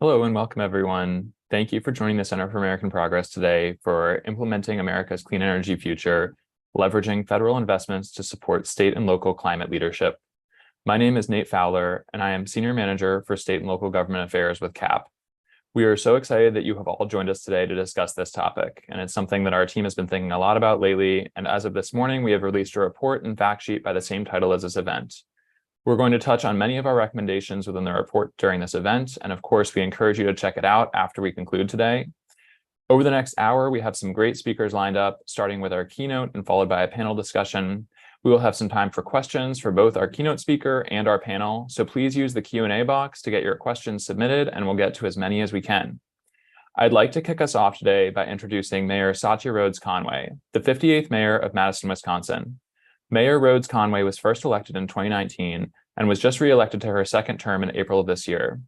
Hello and welcome, everyone. Thank you for joining the Center for American Progress today for Implementing America's Clean Energy Future, Leveraging Federal Investments to Support State and Local Climate Leadership. My name is Nate Fowler, and I am Senior Manager for State and Local Government Affairs with CAP. We are so excited that you have all joined us today to discuss this topic, and it's something that our team has been thinking a lot about lately, and as of this morning, we have released a report and fact sheet by the same title as this event. We're going to touch on many of our recommendations within the report during this event, and of course, we encourage you to check it out after we conclude today. Over the next hour, we have some great speakers lined up, starting with our keynote and followed by a panel discussion. We will have some time for questions for both our keynote speaker and our panel, so please use the Q&A box to get your questions submitted, and we'll get to as many as we can. I'd like to kick us off today by introducing Mayor Satya Rhodes Conway, the 58th mayor of Madison, Wisconsin. Mayor Rhodes Conway was first elected in 2019 and was just re-elected to her second term in April of this year.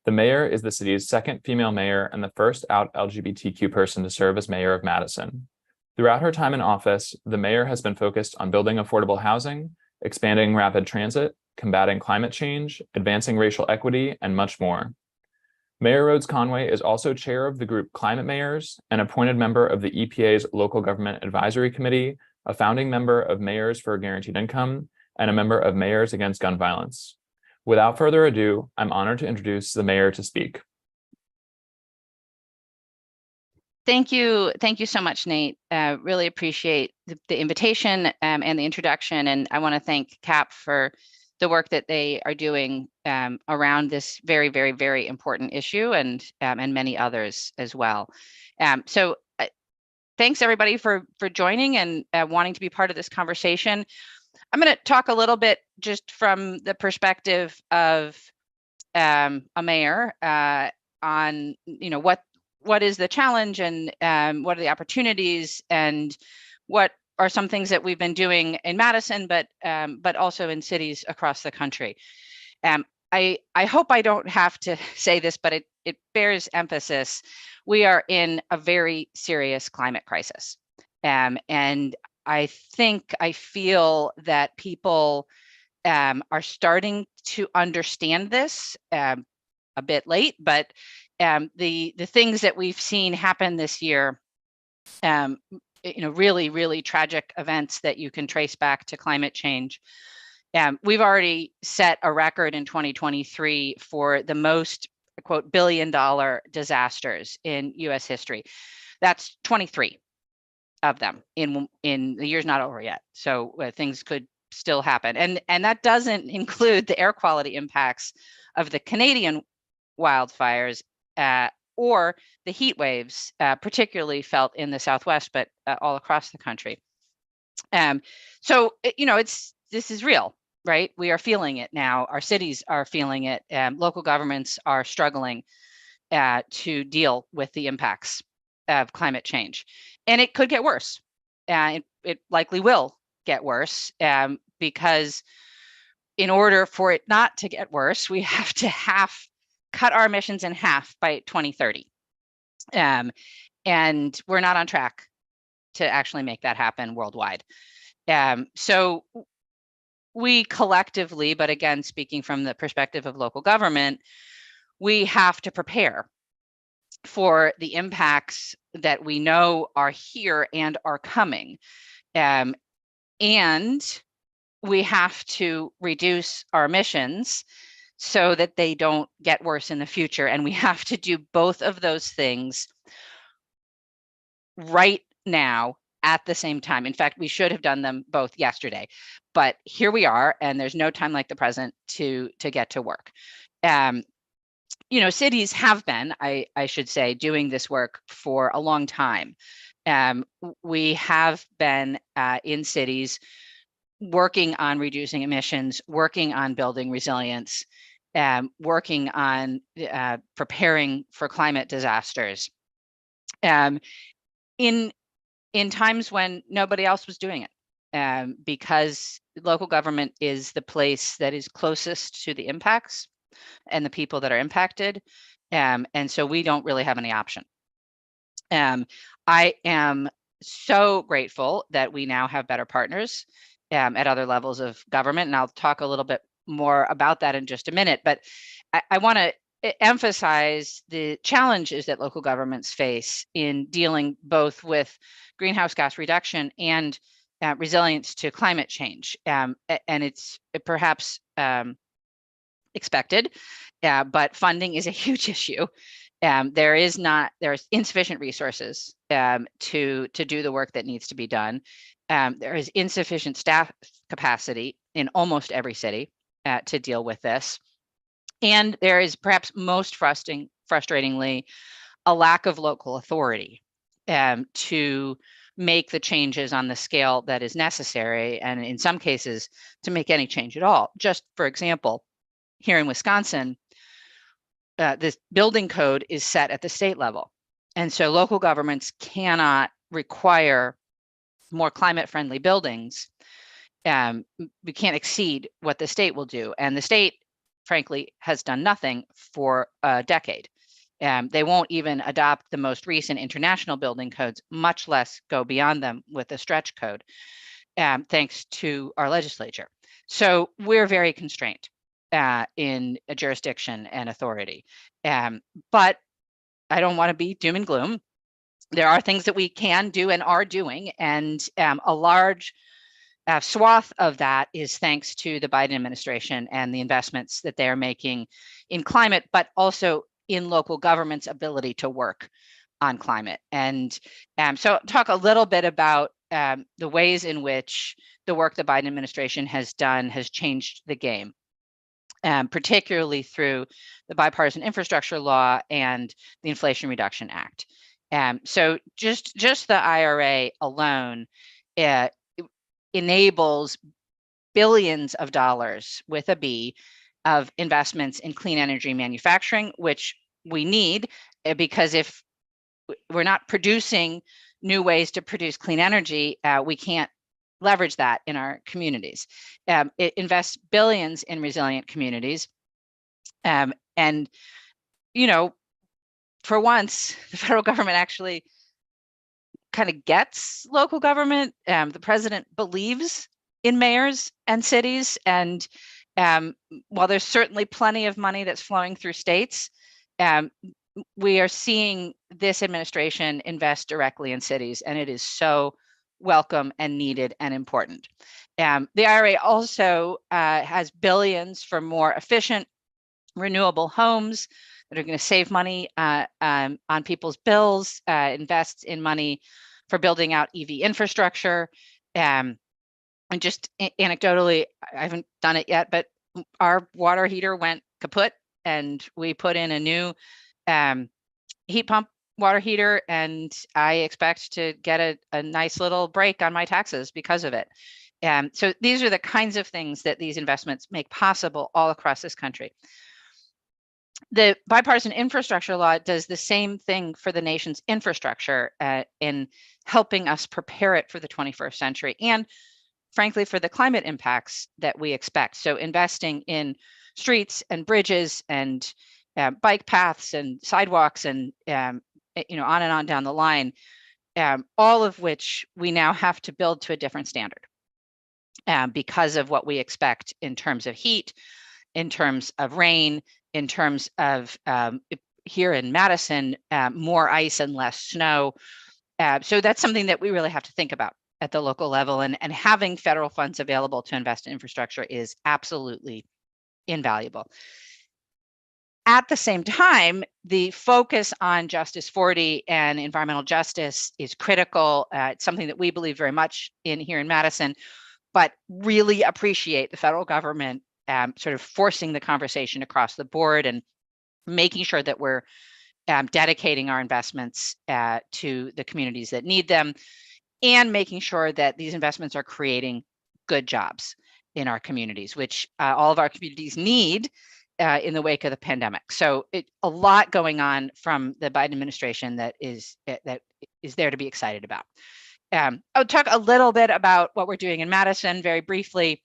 The mayor is the city's second female mayor and the first out LGBTQ person to serve as mayor of Madison. Throughout her time in office, the mayor has been focused on building affordable housing, expanding rapid transit, combating climate change, advancing racial equity, and much more. Mayor Rhodes Conway is also chair of the group Climate Mayors, an appointed member of the EPA's Local Government Advisory Committee, a founding member of Mayors for a Guaranteed Income, and a member of Mayors Against Gun Violence. Without further ado, I'm honored to introduce the mayor to speak. Thank you. Thank you so much, Nate. Really appreciate the invitation and the introduction. And I want to thank CAP for the work that they are doing around this very, very, very important issue and many others as well. Thanks everybody for joining and wanting to be part of this conversation. I'm going to talk a little bit just from the perspective of a mayor on what is the challenge and what are the opportunities and what are some things that we've been doing in Madison, but also in cities across the country. I hope I don't have to say this, but it bears emphasis. We are in a very serious climate crisis. And I feel that people are starting to understand this a bit late, but the things that we've seen happen this year, really, really tragic events that you can trace back to climate change. We've already set a record in 2023 for the most, quote, billion-dollar disasters in U.S. history. That's 23 of them in the year's not over yet. So things could still happen. And that doesn't include the air quality impacts of the Canadian wildfires or the heat waves, particularly felt in the Southwest, but all across the country. This is real. Right? We are feeling it now. Our cities are feeling it. Local governments are struggling to deal with the impacts of climate change. And it could get worse. It likely will get worse because in order for it not to get worse, we have to cut our emissions in half by 2030. And we're not on track to actually make that happen worldwide. So we collectively, but again, speaking from the perspective of local government, we have to prepare for the impacts that we know are here and are coming. And we have to reduce our emissions so that they don't get worse in the future. And we have to do both of those things right now at the same time. In fact, we should have done them both yesterday, but here we are, and there's no time like the present to get to work. Cities have been, I should say, doing this work for a long time. We have been in cities working on reducing emissions, working on building resilience, working on preparing for climate disasters. In times when nobody else was doing it, because local government is the place that is closest to the impacts and the people that are impacted. And so we don't really have any option. I am so grateful that we now have better partners at other levels of government. And I'll talk a little bit more about that in just a minute. But I want to emphasize the challenges that local governments face in dealing both with greenhouse gas reduction and resilience to climate change. And it's perhaps expected, but funding is a huge issue. There's insufficient resources to do the work that needs to be done. There is insufficient staff capacity in almost every city to deal with this. And there is perhaps most frustratingly a lack of local authority to make the changes on the scale that is necessary, and in some cases to make any change at all. Just for example, here in Wisconsin, this building code is set at the state level. And so local governments cannot require more climate-friendly buildings. We can't exceed what the state will do. And the state, frankly, has done nothing for a decade. They won't even adopt the most recent international building codes, much less go beyond them with a stretch code, thanks to our legislature. So we're very constrained in a jurisdiction and authority. But I don't want to be doom and gloom. There are things that we can do and are doing, and a large swath of that is thanks to the Biden administration and the investments that they are making in climate, but also in local government's ability to work on climate. And so talk a little bit about the ways in which the work the Biden administration has done has changed the game, particularly through the bipartisan infrastructure law and the Inflation Reduction Act. So just the IRA alone enables billions of dollars with a B of investments in clean energy manufacturing, which we need, because if we're not producing new ways to produce clean energy, we can't leverage that in our communities. It invests billions in resilient communities. And, you know, for once, the federal government actually kind of gets local government. The president believes in mayors and cities. And while there's certainly plenty of money that's flowing through states, we are seeing this administration invest directly in cities, and it is so welcome and needed and important. The IRA also has billions for more efficient, renewable homes that are going to save money on people's bills, invests in money for building out EV infrastructure. And just anecdotally, I haven't done it yet, but our water heater went kaput, and we put in a new heat pump water heater, and I expect to get a nice little break on my taxes because of it. So these are the kinds of things that these investments make possible all across this country. The bipartisan infrastructure law does the same thing for the nation's infrastructure in helping us prepare it for the 21st century and, frankly, for the climate impacts that we expect. So investing in streets and bridges and bike paths and sidewalks and on and on down the line, all of which we now have to build to a different standard because of what we expect in terms of heat, in terms of rain, in terms of here in Madison, more ice and less snow. So that's something that we really have to think about at the local level, and having federal funds available to invest in infrastructure is absolutely invaluable. At the same time, the focus on Justice 40 and environmental justice is critical. It's something that we believe very much in here in Madison, but really appreciate the federal government sort of forcing the conversation across the board and making sure that we're dedicating our investments to the communities that need them, and making sure that these investments are creating good jobs in our communities, which all of our communities need in the wake of the pandemic. So a lot going on from the Biden administration that is there to be excited about. I'll talk a little bit about what we're doing in Madison very briefly.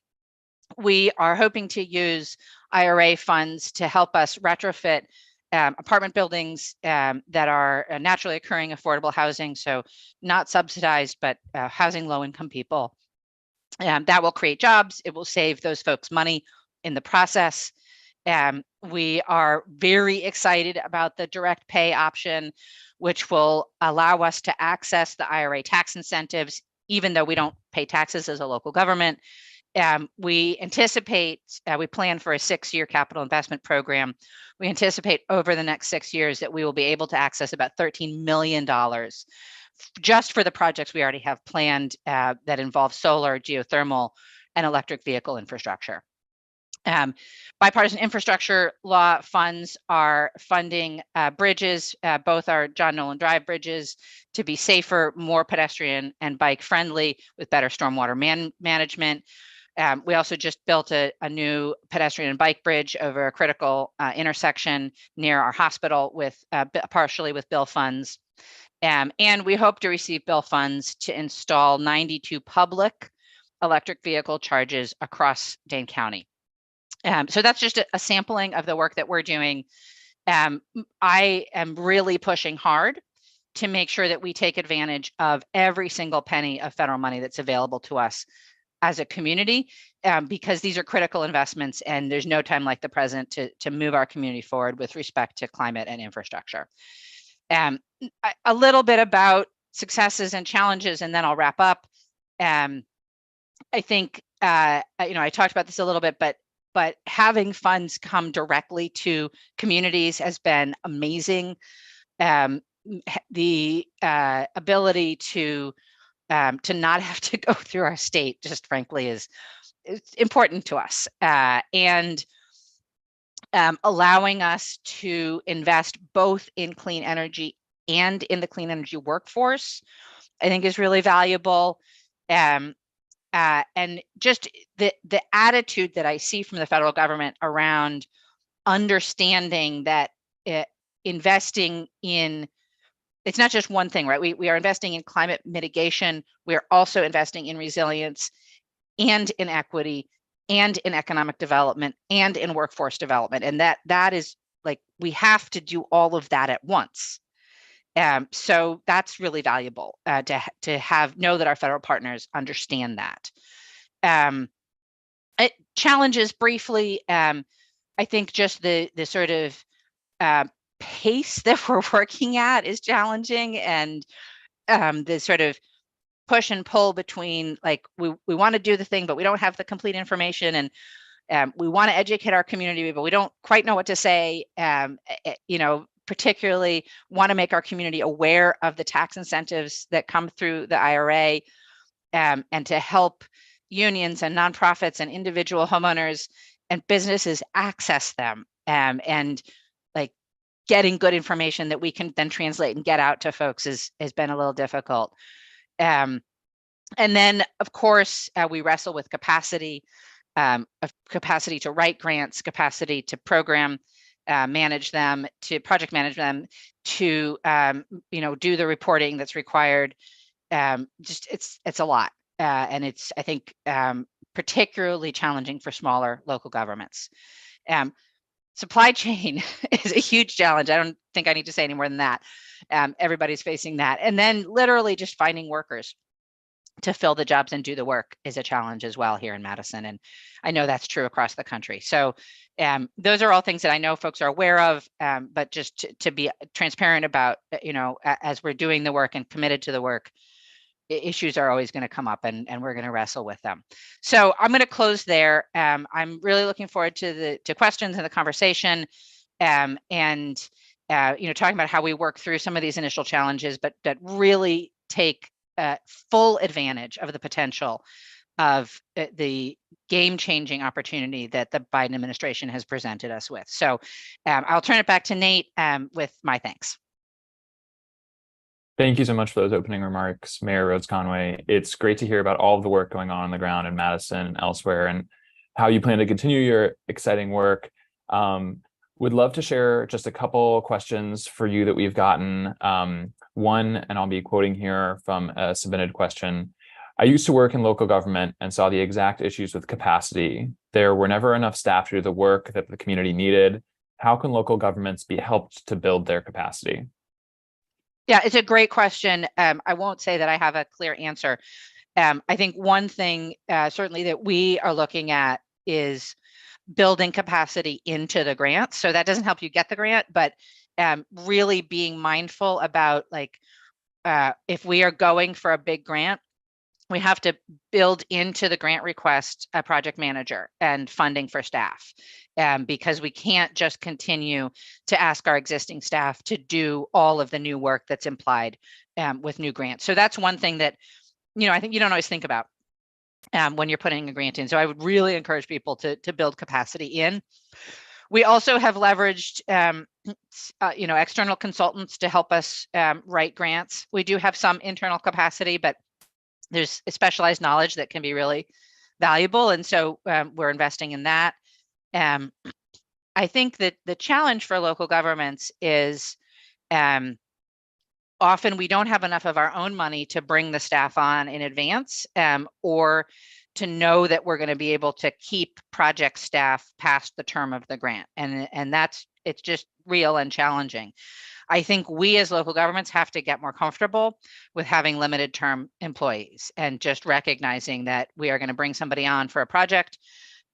We are hoping to use IRA funds to help us retrofit apartment buildings that are naturally occurring affordable housing, so not subsidized, but housing low-income people. That will create jobs. It will save those folks money in the process. We are very excited about the direct pay option, which will allow us to access the IRA tax incentives, even though we don't pay taxes as a local government. We anticipate, we plan for a 6-year capital investment program. We anticipate over the next 6 years that we will be able to access about $13 million just for the projects we already have planned that involve solar, geothermal, and electric vehicle infrastructure. Bipartisan infrastructure law funds are funding bridges, both our John Nolan Drive bridges, to be safer, more pedestrian and bike friendly with better stormwater management. We also just built a new pedestrian and bike bridge over a critical intersection near our hospital with partially with bill funds. And we hope to receive bill funds to install 92 public electric vehicle charges across Dane County. So that's just a sampling of the work that we're doing. I am really pushing hard to make sure that we take advantage of every single penny of federal money that's available to us as a community, because these are critical investments and there's no time like the present to move our community forward with respect to climate and infrastructure. A little bit about successes and challenges, and then I'll wrap up. I think, I talked about this a little bit, but having funds come directly to communities has been amazing. The ability to not have to go through our state, just frankly, is important to us, and allowing us to invest both in clean energy and in the clean energy workforce, I think is really valuable. And just the attitude that I see from the federal government around understanding that investing in, it's not just one thing, right? We are investing in climate mitigation. We are also investing in resilience and in equity and in economic development and in workforce development. And that is like, we have to do all of that at once. So that's really valuable to know that our federal partners understand that. Challenges briefly, I think just the sort of pace that we're working at is challenging, and the sort of push and pull between, like, we want to do the thing, but we don't have the complete information, and we want to educate our community, but we don't quite know what to say. Particularly want to make our community aware of the tax incentives that come through the IRA, and to help unions and nonprofits and individual homeowners and businesses access them, and like getting good information that we can then translate and get out to folks has been a little difficult. And then, of course, we wrestle with capacity to write grants, capacity to program manage them, to project manage them, to do the reporting that's required. Just it's a lot, and it's, I think, particularly challenging for smaller local governments. Supply chain is a huge challenge. I don't think I need to say any more than that. Everybody's facing that, and then literally just finding workers to fill the jobs and do the work is a challenge as well here in Madison. And I know that's true across the country. So those are all things that I know folks are aware of, but just to be transparent about, as we're doing the work and committed to the work, issues are always going to come up, and we're going to wrestle with them. So I'm going to close there. I'm really looking forward to questions and the conversation, and talking about how we work through some of these initial challenges, but that really take full advantage of the potential of the game-changing opportunity that the Biden administration has presented us with. So I'll turn it back to Nate with my thanks. Thank you so much for those opening remarks, Mayor Rhodes Conway. It's great to hear about all of the work going on the ground in Madison and elsewhere, and how you plan to continue your exciting work. Would love to share just a couple questions for you that we've gotten. One, and I'll be quoting here from a submitted question. I used to work in local government and saw the exact issues with capacity. There were never enough staff to do the work that the community needed. How can local governments be helped to build their capacity? Yeah, it's a great question. I won't say that I have a clear answer. I think one thing certainly that we are looking at is building capacity into the grant. So that doesn't help you get the grant, but really being mindful about like, if we are going for a big grant, we have to build into the grant request a project manager and funding for staff, because we can't just continue to ask our existing staff to do all of the new work that's implied with new grants. So that's one thing that, I think you don't always think about when you're putting a grant in. So I would really encourage people to build capacity in. We also have leveraged, external consultants to help us write grants. We do have some internal capacity, but there's a specialized knowledge that can be really valuable. And so we're investing in that. I think that the challenge for local governments is often we don't have enough of our own money to bring the staff on in advance, or to know that we're going to be able to keep project staff past the term of the grant. And it's just real and challenging. I think we as local governments have to get more comfortable with having limited term employees and just recognizing that we are going to bring somebody on for a project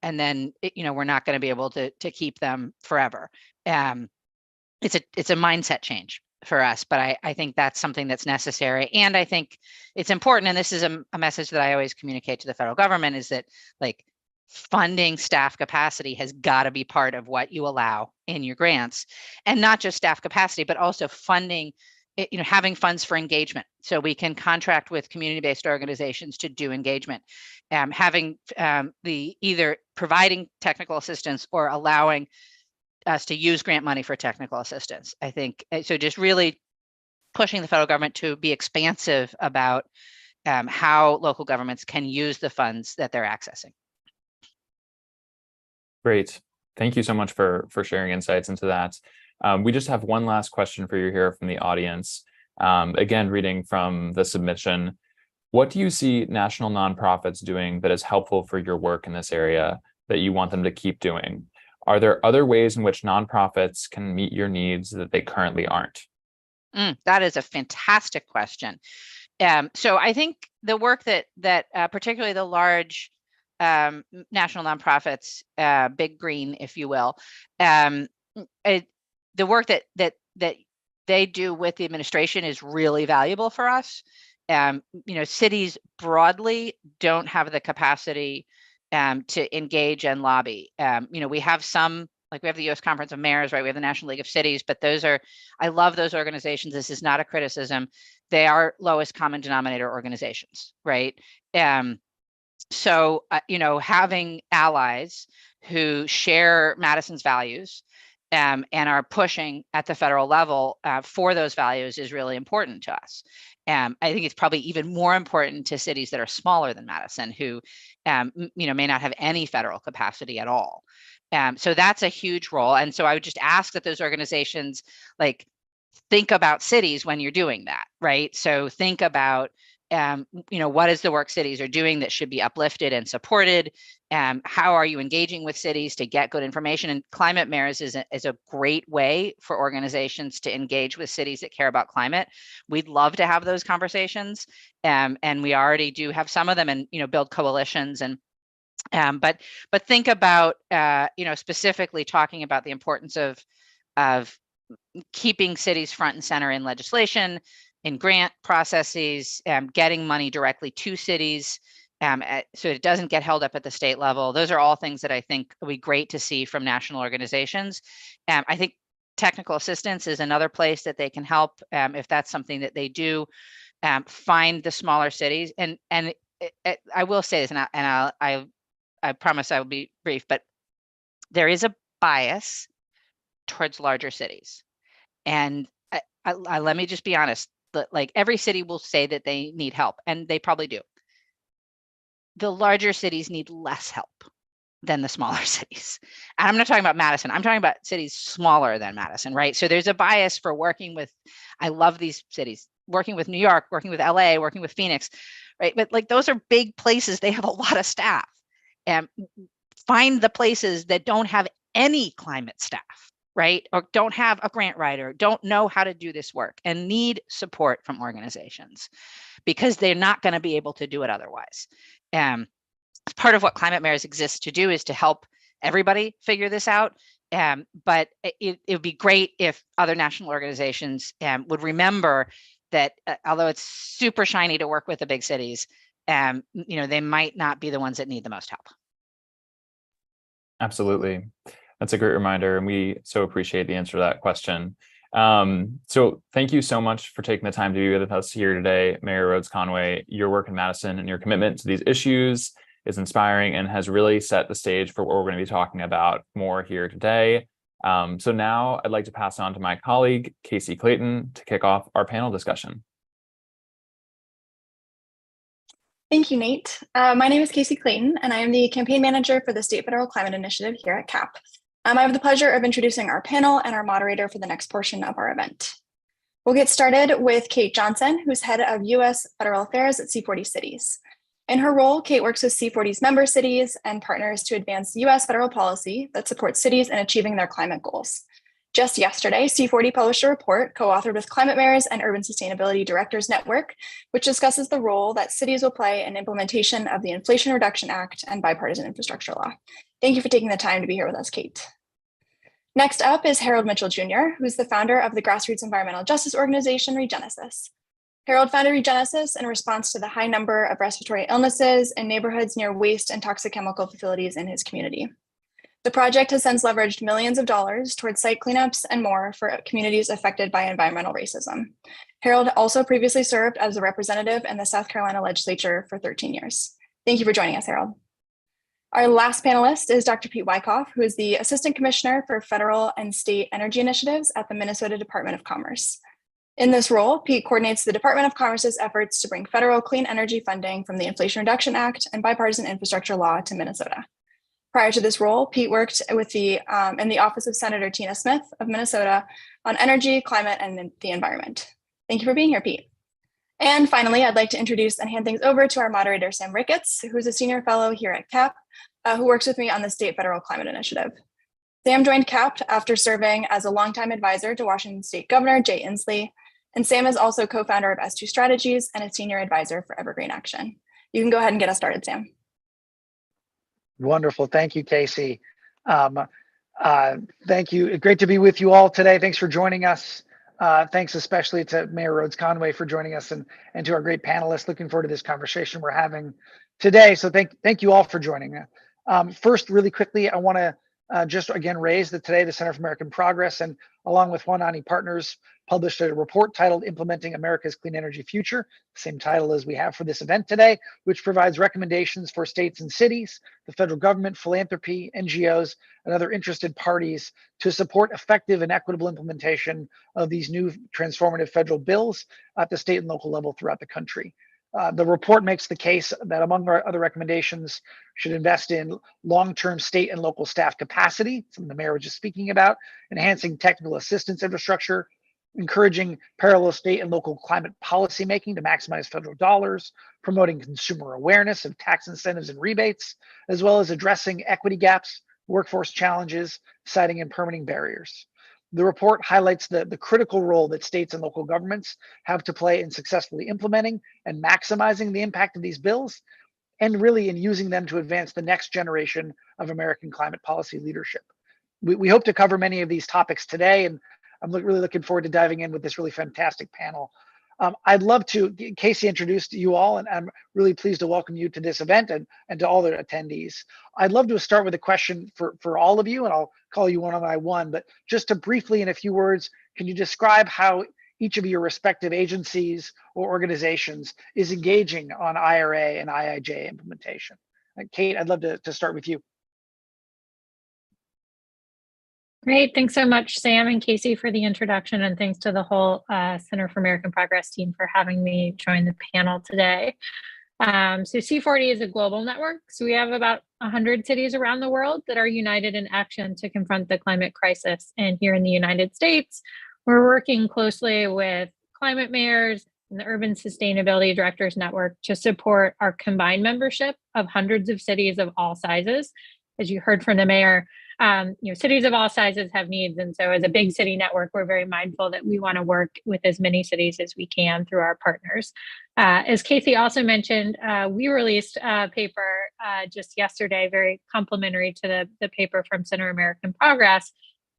and then, we're not going to be able to keep them forever. It's a mindset change for us, but I think that's something that's necessary. And I think it's important, and this is a message that I always communicate to the federal government, is that like funding staff capacity has got to be part of what you allow in your grants, and not just staff capacity, but also funding, having funds for engagement. So we can contract with community-based organizations to do engagement, having the either providing technical assistance or allowing us to use grant money for technical assistance. I think so. Just really pushing the federal government to be expansive about how local governments can use the funds that they're accessing. Great. Thank you so much for sharing insights into that. We just have one last question for you here from the audience. Again, reading from the submission, what do you see national nonprofits doing that is helpful for your work in this area that you want them to keep doing? Are there other ways in which nonprofits can meet your needs that they currently aren't? That is a fantastic question. So I think the work that particularly the large national nonprofits, big green, if you will, the work that they do with the administration is really valuable for us. Cities broadly don't have the capacity to engage and lobby. We have some, like we have the U.S. Conference of Mayors, right? We have the National League of Cities, but I love those organizations. This is not a criticism. They are lowest common denominator organizations, right? So, having allies who share Madison's values and are pushing at the federal level for those values is really important to us. I think it's probably even more important to cities that are smaller than Madison, who, may not have any federal capacity at all. So that's a huge role. And so I would just ask that those organizations think about cities when you're doing that, right? So think about, what is the work cities are doing that should be uplifted and supported? How are you engaging with cities to get good information? And Climate Mayors is a great way for organizations to engage with cities that care about climate. We'd love to have those conversations, and we already do have some of them, and build coalitions. And but think about specifically talking about the importance of keeping cities front and center in legislation, in grant processes, getting money directly to cities, so it doesn't get held up at the state level. Those are all things that I think would be great to see from national organizations. I think technical assistance is another place that they can help, if that's something that they do. Find the smaller cities, and I will say this, and I promise I will be brief, but there is a bias towards larger cities, and let me just be honest. Like every city will say that they need help, and they probably do. The larger cities need less help than the smaller cities. And I'm not talking about Madison. I'm talking about cities smaller than Madison, right? So there's a bias for working with, I love these cities, working with New York, working with LA, working with Phoenix, right? But those are big places. They have a lot of staff. And find the places that don't have any climate staff, right? Or don't have a grant writer, don't know how to do this work, and need support from organizations, because they're not going to be able to do it otherwise. Part of what Climate Mayors exists to do is to help everybody figure this out. But it would be great if other national organizations would remember that although it's super shiny to work with the big cities, they might not be the ones that need the most help. Absolutely. That's a great reminder, and we so appreciate the answer to that question. So thank you so much for taking the time to be with us here today, Mayor Rhodes Conway. Your work in Madison and your commitment to these issues is inspiring and has really set the stage for what we're going to be talking about more here today. So now I'd like to pass on to my colleague, Casey Clayton, to kick off our panel discussion. Thank you, Nate. My name is Casey Clayton, and I am the campaign manager for the State Federal Climate Initiative here at CAP. I have the pleasure of introducing our panel and our moderator for the next portion of our event. We'll get started with Kate Johnson, who's head of U.S. Federal Affairs at C40 Cities. In her role, Kate works with C40's member cities and partners to advance U.S. federal policy that supports cities in achieving their climate goals. Just yesterday, C40 published a report co-authored with Climate Mayors and Urban Sustainability Directors Network, which discusses the role that cities will play in implementation of the Inflation Reduction Act and bipartisan infrastructure law. Thank you for taking the time to be here with us, Kate. Next up is Harold Mitchell Jr., who's the founder of the grassroots environmental justice organization, Regenesis. Harold founded Regenesis in response to the high number of respiratory illnesses in neighborhoods near waste and toxic chemical facilities in his community. The project has since leveraged millions of dollars towards site cleanups and more for communities affected by environmental racism. Harold also previously served as a representative in the South Carolina legislature for 13 years. Thank you for joining us, Harold. Our last panelist is Dr. Pete Wyckoff, who is the Assistant Commissioner for Federal and State Energy Initiatives at the Minnesota Department of Commerce. In this role, Pete coordinates the Department of Commerce's efforts to bring federal clean energy funding from the Inflation Reduction Act and bipartisan infrastructure law to Minnesota. Prior to this role, Pete worked with in the office of Senator Tina Smith of Minnesota on energy, climate, and the environment. Thank you for being here, Pete. And finally, I'd like to introduce and hand things over to our moderator, Sam Ricketts, who's a senior fellow here at CAP, who works with me on the State Federal Climate Initiative. Sam joined CAP after serving as a longtime advisor to Washington State Governor Jay Inslee, and Sam is also co-founder of S2 Strategies and a senior advisor for Evergreen Action. You can go ahead and get us started, Sam. Wonderful. Thank you, Casey. Thank you. Great to be with you all today. Thanks for joining us. Thanks especially to Mayor Rhodes Conway for joining us and to our great panelists. Looking forward to this conversation we're having today. So thank you all for joining. First, really quickly, I want to just again raise that today the Center for American Progress and along with Wanani Partners published a report titled Implementing America's Clean Energy Future, same title as we have for this event today, which provides recommendations for states and cities, the federal government, philanthropy, NGOs, and other interested parties to support effective and equitable implementation of these new transformative federal bills at the state and local level throughout the country. The report makes the case that among our other recommendations should invest in long-term state and local staff capacity, something the mayor was just speaking about, enhancing technical assistance infrastructure, encouraging parallel state and local climate policy making to maximize federal dollars, promoting consumer awareness of tax incentives and rebates, as well as addressing equity gaps, workforce challenges, siting and permitting barriers. The report highlights the critical role that states and local governments have to play in successfully implementing and maximizing the impact of these bills, and really in using them to advance the next generation of American climate policy leadership. We hope to cover many of these topics today, and I'm really looking forward to diving in with this really fantastic panel. I'd love to, Casey introduced you all, and I'm really pleased to welcome you to this event and to all the attendees. I'd love to start with a question for all of you, and I'll call you one by one, but just to briefly, in a few words, can you describe how each of your respective agencies or organizations is engaging on IRA and IIJ implementation? Kate, I'd love to start with you. Great. Thanks so much, Sam and Casey, for the introduction, and thanks to the whole Center for American Progress team for having me join the panel today. So C40 is a global network. So we have about 100 cities around the world that are united in action to confront the climate crisis. And here in the United States, we're working closely with climate mayors and the Urban Sustainability Directors Network to support our combined membership of hundreds of cities of all sizes. As you heard from the mayor, cities of all sizes have needs. And so as a big city network, we're very mindful that we want to work with as many cities as we can through our partners. As Casey also mentioned, we released a paper just yesterday, very complementary to the paper from Center American Progress,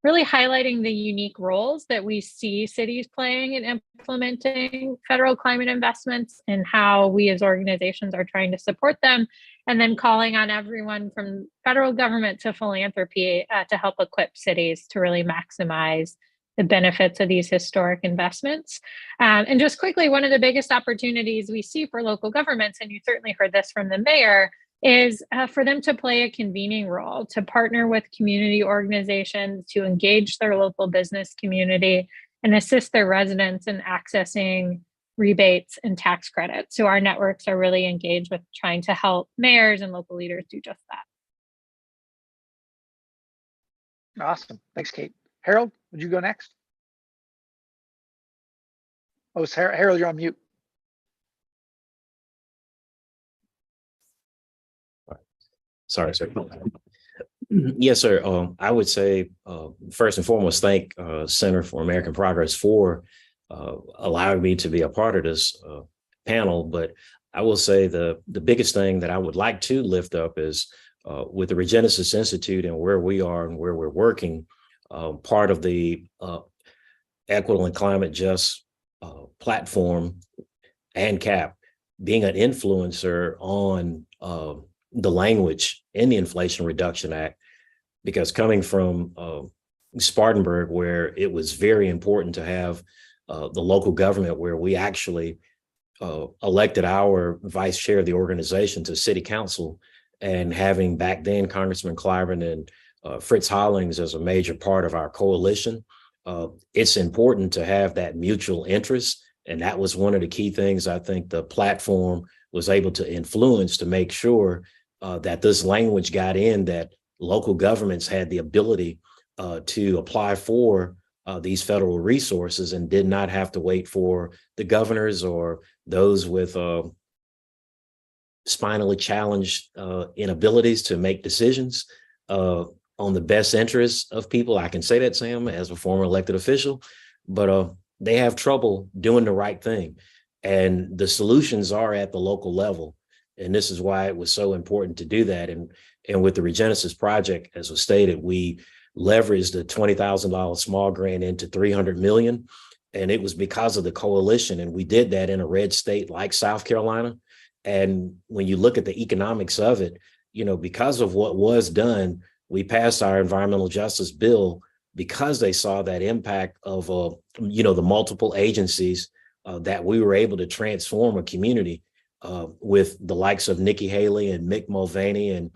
really highlighting the unique roles that we see cities playing in implementing federal climate investments and how we as organizations are trying to support them, and then calling on everyone from federal government to philanthropy to help equip cities to really maximize the benefits of these historic investments. And just quickly, one of the biggest opportunities we see for local governments, and you certainly heard this from the mayor, is for them to play a convening role, to partner with community organizations, to engage their local business community, and assist their residents in accessing rebates and tax credits. So our networks are really engaged with trying to help mayors and local leaders do just that. Awesome. Thanks, Kate. Harold, would you go next? Oh, Harold, you're on mute. Sorry, sir. Yes, sir. I would say, first and foremost, thank Center for American Progress for allowing me to be a part of this panel. But I will say the biggest thing that I would like to lift up is with the Regenesis Institute and where we are and where we're working, part of the Equitable and Climate Just platform and CAP being an influencer on the language in the Inflation Reduction Act, because coming from Spartanburg, where it was very important to have the local government, where we actually elected our vice chair of the organization to city council, and having back then Congressman Clyburn and Fritz Hollings as a major part of our coalition, it's important to have that mutual interest. And that was one of the key things I think the platform was able to influence, to make sure that this language got in, that local governments had the ability to apply for these federal resources and did not have to wait for the governors or those with spinally challenged inabilities to make decisions on the best interests of people. I can say that, Sam, as a former elected official, but they have trouble doing the right thing. And the solutions are at the local level. And this is why it was so important to do that. And with the Regenesis project, as was stated, we leveraged a $20,000 small grant into $300 million. And it was because of the coalition. And we did that in a red state like South Carolina. And when you look at the economics of it, because of what was done, we passed our environmental justice bill because they saw that impact of, the multiple agencies that we were able to transform a community with the likes of Nikki Haley and Mick Mulvaney and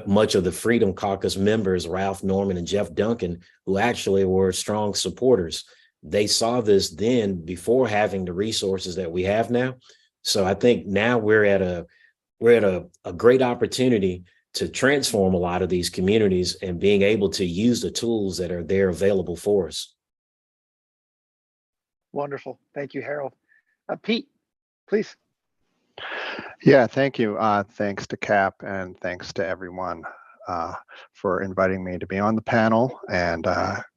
much of the Freedom Caucus members, Ralph Norman and Jeff Duncan, who actually were strong supporters. They saw this then before having the resources that we have now. So I think now we're at a great opportunity to transform a lot of these communities and being able to use the tools that are there available for us. Wonderful. Thank you, Harold. Pete, please. Yeah, thank you. Thanks to CAP and thanks to everyone for inviting me to be on the panel, and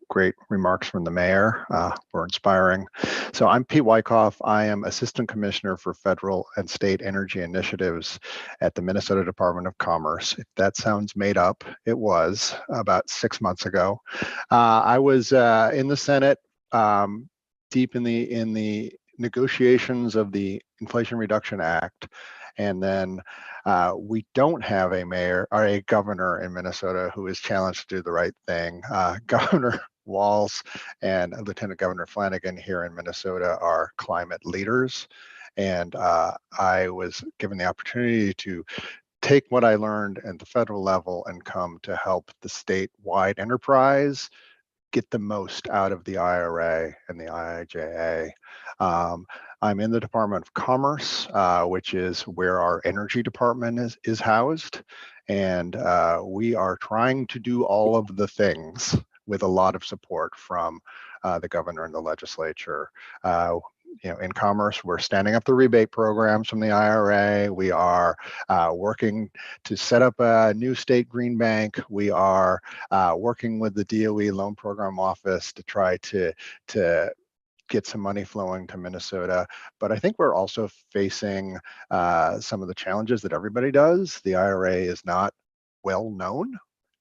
great remarks from the mayor were inspiring. So I'm Pete Wyckoff. I am Assistant Commissioner for Federal and State Energy Initiatives at the Minnesota Department of Commerce. If that sounds made up, it was about 6 months ago. I was in the Senate, deep in the negotiations of the Inflation Reduction Act. And then we don't have a mayor or a governor in Minnesota who is challenged to do the right thing. Governor Walz and Lieutenant Governor Flanagan here in Minnesota are climate leaders. And I was given the opportunity to take what I learned at the federal level and come to help the statewide enterprise get the most out of the IRA and the IIJA. I'm in the Department of Commerce, which is where our energy department is housed. And we are trying to do all of the things with a lot of support from the governor and the legislature. in commerce, we're standing up the rebate programs from the IRA. We are working to set up a new state green bank. We are working with the DOE Loan Program Office to try to get some money flowing to Minnesota. But I think we're also facing some of the challenges that everybody does. The IRA is not well known,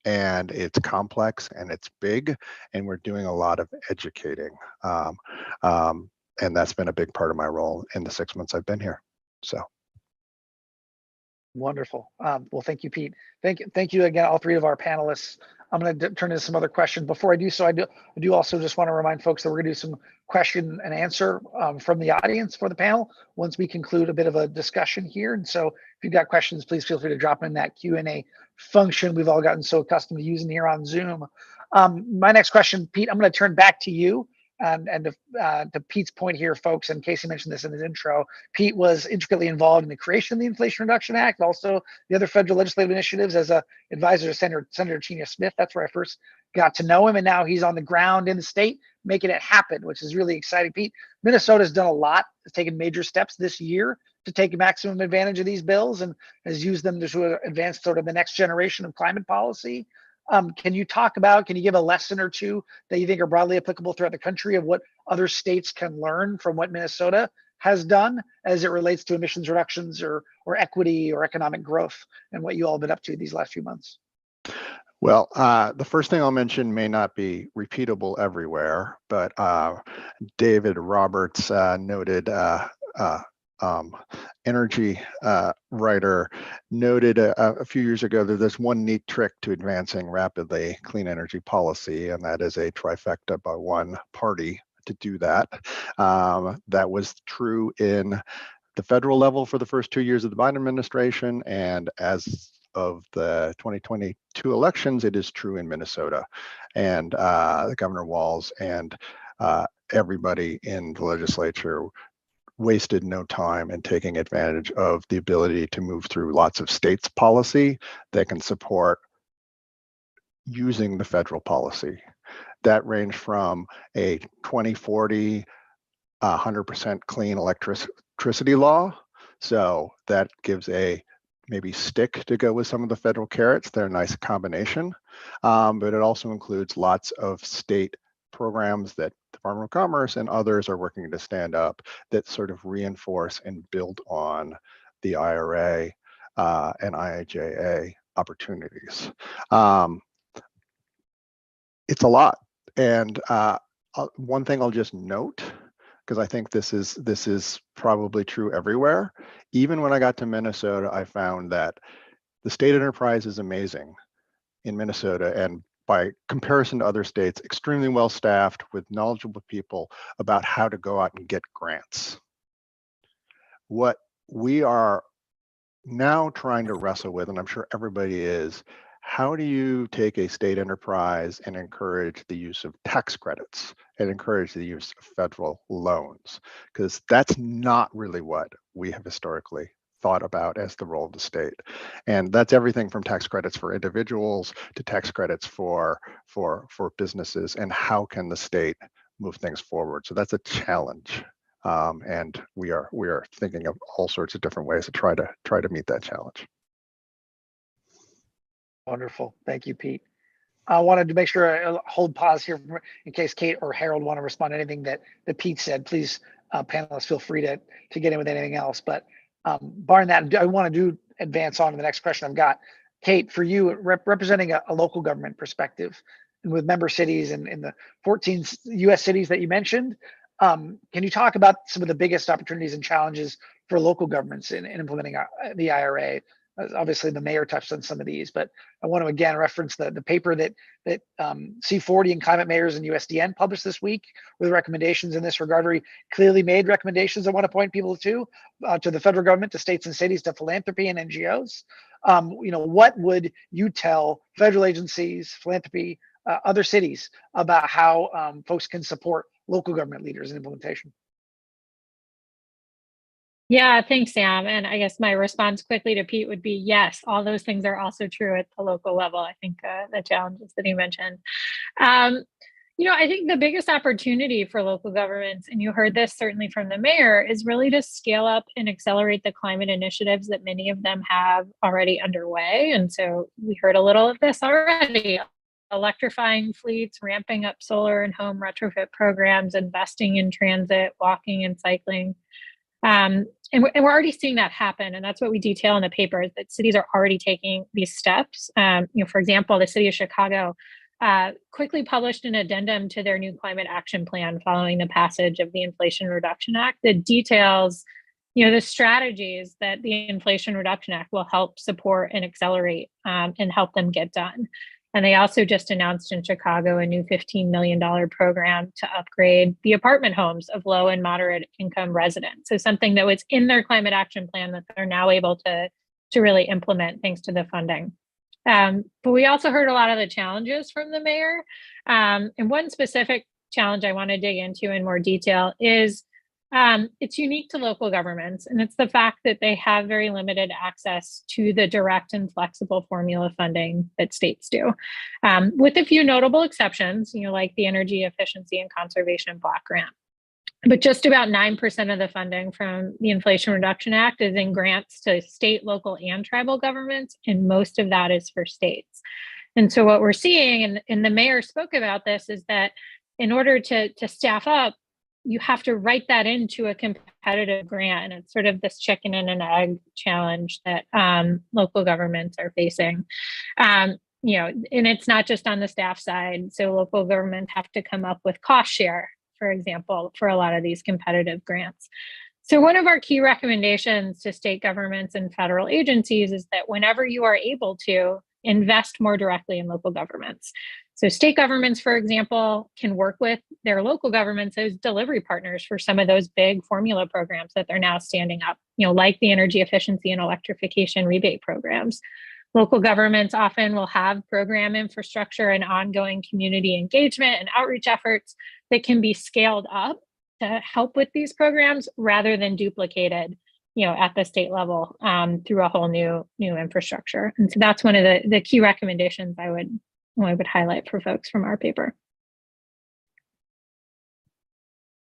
and it's complex and it's big, and we're doing a lot of educating. And that's been a big part of my role in the 6 months I've been here. So. Wonderful. Well, thank you, Pete. Thank you again, all three of our panelists. I'm going to turn to some other questions. Before I do so, I do also just want to remind folks that we're going to do some question and answer from the audience for the panel once we conclude a bit of a discussion here. And so if you've got questions, please feel free to drop them in that Q&A function we've all gotten so accustomed to using here on Zoom. My next question, Pete, I'm going to turn back to you. And to Pete's point here, folks, and Casey mentioned this in his intro, Pete was intricately involved in the creation of the Inflation Reduction Act, also the other federal legislative initiatives as a advisor to Senator Chenia Smith. That's where I first got to know him, and now he's on the ground in the state making it happen, which is really exciting. Pete, Minnesota's done a lot, has taken major steps this year to take maximum advantage of these bills and has used them to advance sort of the next generation of climate policy. Can you give a lesson or two that you think are broadly applicable throughout the country of what other states can learn from what Minnesota has done as it relates to emissions reductions or equity or economic growth, and what you all have been up to these last few months? Well, the first thing I'll mention may not be repeatable everywhere, but David Roberts, noted energy writer, noted a few years ago that there's one neat trick to advancing rapidly clean energy policy, and that is a trifecta by one party to do that. That was true in the federal level for the first 2 years of the Biden administration, and as of the 2022 elections, it is true in Minnesota. And Governor Walz and everybody in the legislature wasted no time in taking advantage of the ability to move through lots of states' policy that can support using the federal policy. That range from a 2040 100% clean electricity law. So that gives a maybe stick to go with some of the federal carrots. They're a nice combination, but it also includes lots of state programs that Department of Commerce and others are working to stand up that sort of reinforce and build on the IRA and IIJA opportunities. It's a lot. And one thing I'll just note, because I think this is probably true everywhere. Even when I got to Minnesota, I found that the state enterprise is amazing in Minnesota, and by comparison to other states, extremely well staffed with knowledgeable people about how to go out and get grants. What we are now trying to wrestle with, and I'm sure everybody is, how do you take a state enterprise and encourage the use of tax credits and encourage the use of federal loans? Because that's not really what we have historically thought about as the role of the state. And that's everything from tax credits for individuals to tax credits for businesses, and how can the state move things forward? So that's a challenge. And we are thinking of all sorts of different ways to try to meet that challenge. Wonderful. Thank you, Pete. I wanted to make sure I hold pause here in case Kate or Harold want to respond to anything that Pete said. Please, panelists, feel free to get in with anything else. But barring that, I want to advance on to the next question I've got. Kate, for you, representing a local government perspective, and with member cities and in the 14 U.S. cities that you mentioned, can you talk about some of the biggest opportunities and challenges for local governments in implementing the IRA? Obviously, the mayor touched on some of these, but I want to again reference the paper that C40 and Climate Mayors and USDN published this week with recommendations in this regard. Very clearly made recommendations I want to point people to the federal government, to states and cities, to philanthropy and NGOs. What would you tell federal agencies, philanthropy, other cities about how folks can support local government leaders in implementation? Yeah, thanks, Sam. And I guess my response quickly to Pete would be yes, all those things are also true at the local level. I think the challenges that he mentioned. I think the biggest opportunity for local governments, and you heard this certainly from the mayor, is really to scale up and accelerate the climate initiatives that many of them have already underway. And so we heard a little of this already. Electrifying fleets, ramping up solar and home retrofit programs, investing in transit, walking and cycling. And we're already seeing that happen. And that's what we detail in the paper, is that cities are already taking these steps. For example, the city of Chicago quickly published an addendum to their new climate action plan following the passage of the Inflation Reduction Act that details, the strategies that the Inflation Reduction Act will help support and accelerate and help them get done. And they also just announced in Chicago a new $15 million program to upgrade the apartment homes of low and moderate income residents. So something that was in their climate action plan that they're now able to really implement thanks to the funding. But we also heard a lot of the challenges from the mayor. And one specific challenge I want to dig into in more detail is it's unique to local governments, and it's the fact that they have very limited access to the direct and flexible formula funding that states do, with a few notable exceptions, like the Energy Efficiency and Conservation Block Grant. But just about 9% of the funding from the Inflation Reduction Act is in grants to state, local, and tribal governments, and most of that is for states. And so what we're seeing, and the mayor spoke about this, is that in order to staff up, you have to write that into a competitive grant. And it's sort of this chicken and an egg challenge that local governments are facing. And it's not just on the staff side. So local governments have to come up with cost share, for example, for a lot of these competitive grants. So one of our key recommendations to state governments and federal agencies is that whenever you are able to, invest more directly in local governments. So state governments, for example, can work with their local governments as delivery partners for some of those big formula programs that they're now standing up, like the energy efficiency and electrification rebate programs. Local governments often will have program infrastructure and ongoing community engagement and outreach efforts that can be scaled up to help with these programs rather than duplicated at the state level through a whole new infrastructure. And so that's one of the key recommendations I would highlight for folks from our paper.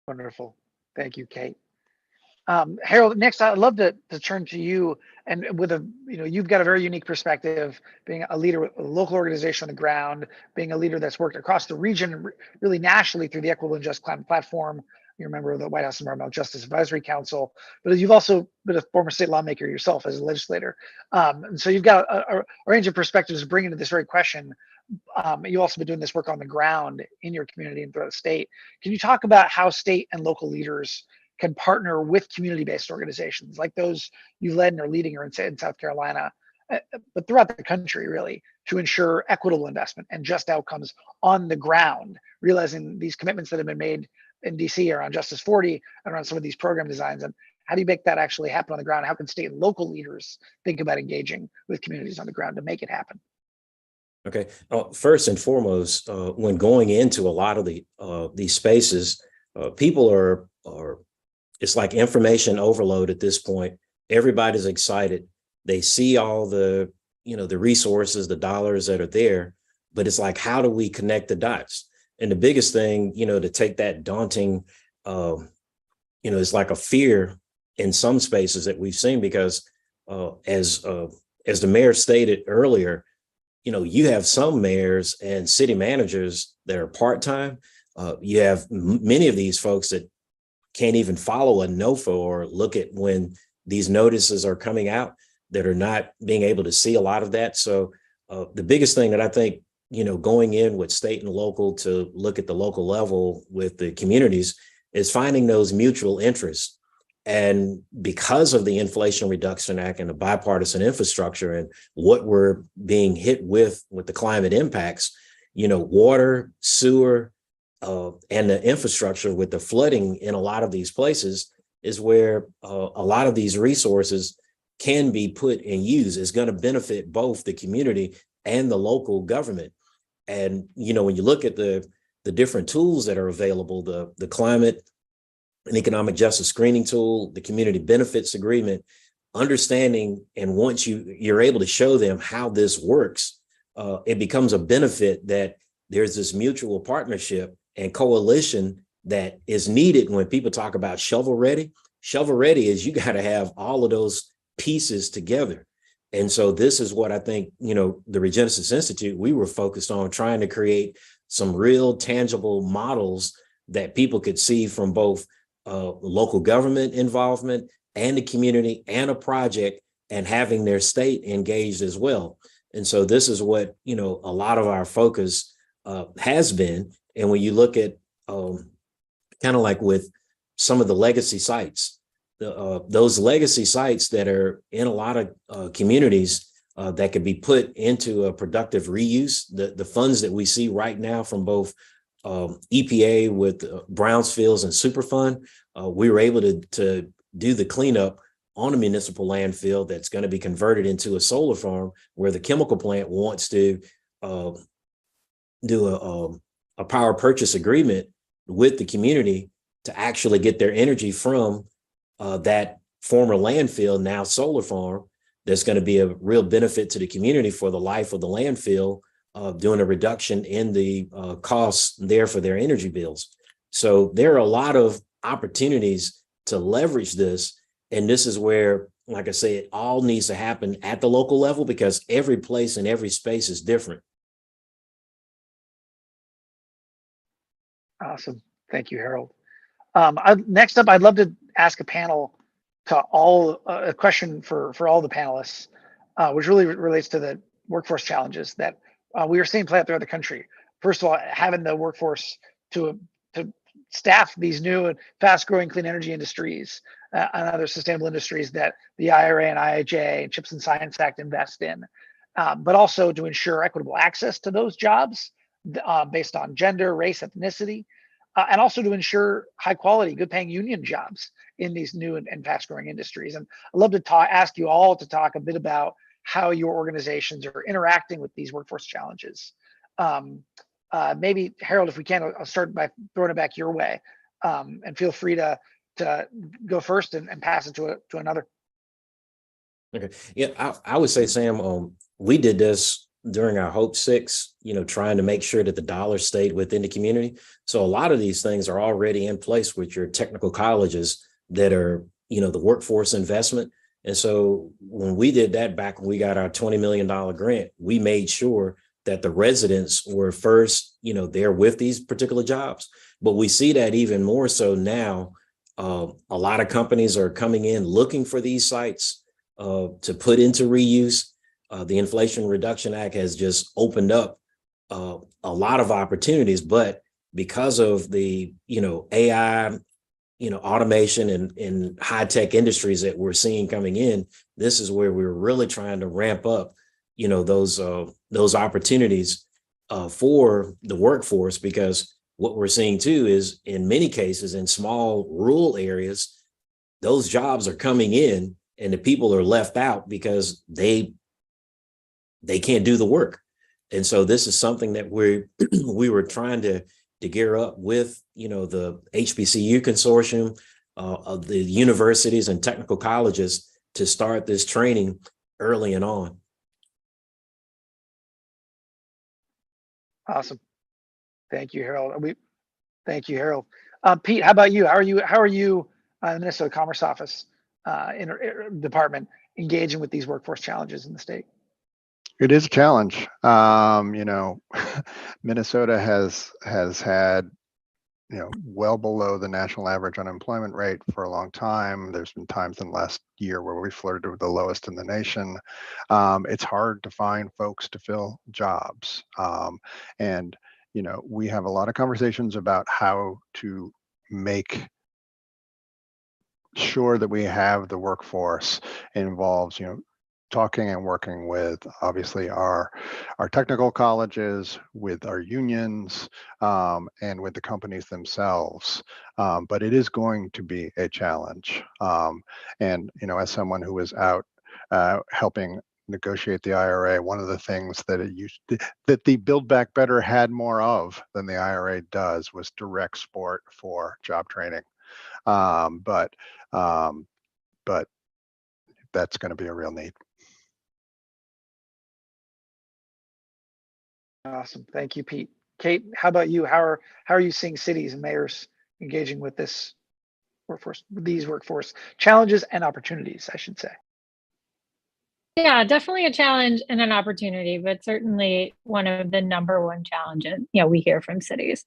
Wonderful. Thank you, Kate. Harold, next, I'd love to turn to you, and with you've got a very unique perspective, being a leader with a local organization on the ground, being a leader that's worked across the region, really nationally through the Equitable and Just Climate Platform. You're a member of the White House Environmental Justice Advisory Council, but you've also been a former state lawmaker yourself as a legislator. And so you've got a range of perspectives to bring into this very question. You've also been doing this work on the ground in your community and throughout the state. Can you talk about how state and local leaders can partner with community-based organizations like those you led and are leading in South Carolina, but throughout the country, really, to ensure equitable investment and just outcomes on the ground, realizing these commitments that have been made in DC around Justice 40 and around some of these program designs? And how do you make that actually happen on the ground? How can state and local leaders think about engaging with communities on the ground to make it happen? Okay. First and foremost, when going into a lot of these spaces, people are it's like information overload at this point. Everybody's excited. They see all the resources, the dollars that are there, but it's like, how do we connect the dots? And the biggest thing, to take that daunting, it's like a fear in some spaces that we've seen, because as the mayor stated earlier, you have some mayors and city managers that are part-time. You have many of these folks that can't even follow a NOFA or look at when these notices are coming out, that are not being able to see a lot of that. So the biggest thing that I think, going in with state and local to look at the local level with the communities is finding those mutual interests. And because of the Inflation Reduction Act and the bipartisan infrastructure and what we're being hit with the climate impacts, water, sewer, and the infrastructure with the flooding in a lot of these places is where a lot of these resources can be put and used. Is going to benefit both the community and the local government. And, when you look at the different tools that are available, the climate and economic justice screening tool, the community benefits agreement, understanding, and once you're able to show them how this works, it becomes a benefit that there's this mutual partnership and coalition that is needed when people talk about shovel ready. Shovel ready is you got to have all of those pieces together. And so this is what I think, you know, the Regenesis Institute, we were focused on trying to create some real tangible models that people could see from both local government involvement and the community and a project, and having their state engaged as well. And so this is what, you know, a lot of our focus has been. And when you look at kind of like with some of the legacy sites, those legacy sites that are in a lot of communities that could be put into a productive reuse, the funds that we see right now from both EPA with Brownsfields and Superfund, we were able to do the cleanup on a municipal landfill that's going to be converted into a solar farm, where the chemical plant wants to do a power purchase agreement with the community to actually get their energy from that former landfill, now solar farm, that's going to be a real benefit to the community for the life of the landfill, doing a reduction in the costs there for their energy bills. So there are a lot of opportunities to leverage this. And this is where, like I say, it all needs to happen at the local level, because every place and every space is different. Awesome. Thank you, Harold. Next up, I'd love to ask a panel to a question for all the panelists, which really relates to the workforce challenges that we are seeing play out throughout the country. First of all, having the workforce to staff these new and fast-growing clean energy industries and other sustainable industries that the IRA and IIJA and CHIPS and Science Act invest in, but also to ensure equitable access to those jobs based on gender, race, ethnicity, and also to ensure high quality, good paying union jobs in these new and fast growing industries. And I'd love to ask you all to talk a bit about how your organizations are interacting with these workforce challenges. Maybe Harold, if we can, I'll start by throwing it back your way, and feel free to go first and pass it to another. Okay. Yeah, I would say, Sam, we did this during our Hope 6, you know, trying to make sure that the dollar stayed within the community. So a lot of these things are already in place with your technical colleges that are, you know, the workforce investment. And so when we did that back when we got our $20 million grant, we made sure that the residents were first, you know, there with these particular jobs. But we see that even more so now. A lot of companies are coming in looking for these sites to put into reuse. The Inflation Reduction Act has just opened up a lot of opportunities, but because of the, you know, AI, you know, automation and high tech industries that we're seeing coming in, this is where we're really trying to ramp up, you know, those opportunities for the workforce, because what we're seeing too is in many cases in small rural areas, those jobs are coming in and the people are left out because they can't do the work. And so this is something that we were trying to gear up with, you know, the HBCU consortium of the universities and technical colleges to start this training early and on. Awesome. Thank you, Harold. Thank you, Harold. Pete, how about you? How are you in the Minnesota Commerce Office department engaging with these workforce challenges in the state? It is a challenge. You know, Minnesota has had, you know, well below the national average unemployment rate for a long time. There's been times in the last year where we flirted with the lowest in the nation. It's hard to find folks to fill jobs. And, you know, we have a lot of conversations about how to make sure that we have the workforce. It involves, you know, talking and working with obviously our technical colleges, with our unions, and with the companies themselves. But it is going to be a challenge. And, you know, as someone who was out helping negotiate the IRA, one of the things that the Build Back Better had more of than the IRA does was direct support for job training. But that's going to be a real need. Awesome. Thank you, Pete. Kate, how about you? How are you seeing cities and mayors engaging with this workforce, with these workforce challenges and opportunities, I should say? Yeah, definitely a challenge and an opportunity, but certainly one of the number one challenges, we hear from cities.